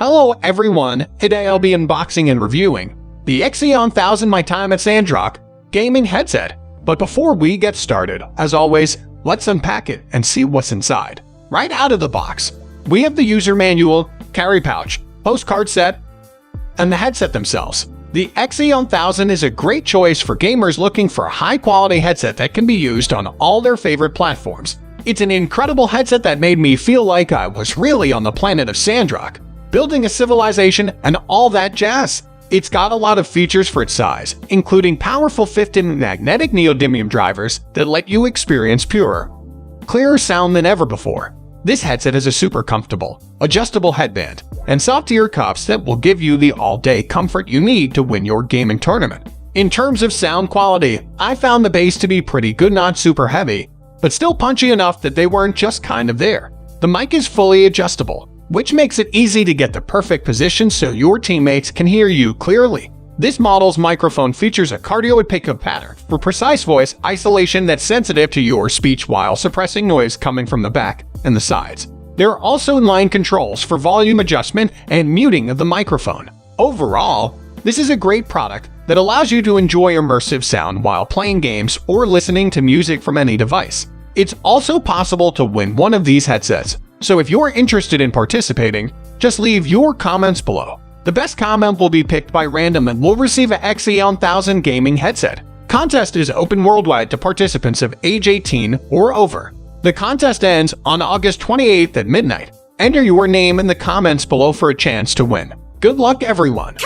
Hello everyone, today I'll be unboxing and reviewing the EKSA E1000 My Time at Sandrock gaming headset. But before we get started, as always, let's unpack it and see what's inside. Right out of the box, we have the user manual, carry pouch, postcard set, and the headset themselves. The EKSA E1000 is a great choice for gamers looking for a high-quality headset that can be used on all their favorite platforms. It's an incredible headset that made me feel like I was really on the planet of Sandrock, building a civilization and all that jazz. It's got a lot of features for its size, including powerful 15 magnetic neodymium drivers that let you experience purer, clearer sound than ever before. This headset has a super comfortable, adjustable headband and soft ear cuffs that will give you the all-day comfort you need to win your gaming tournament. In terms of sound quality, I found the bass to be pretty good, not super heavy, but still punchy enough that they weren't just kind of there. The mic is fully adjustable, which makes it easy to get the perfect position so your teammates can hear you clearly. This model's microphone features a cardioid pickup pattern for precise voice isolation that's sensitive to your speech while suppressing noise coming from the back and the sides. There are also inline controls for volume adjustment and muting of the microphone. Overall, this is a great product that allows you to enjoy immersive sound while playing games or listening to music from any device. It's also possible to win one of these headsets, so if you're interested in participating, just leave your comments below. The best comment will be picked by random and will receive an EKSA E1000 gaming headset. Contest is open worldwide to participants of age 18 or over. The contest ends on August 28th at midnight. Enter your name in the comments below for a chance to win. Good luck, everyone!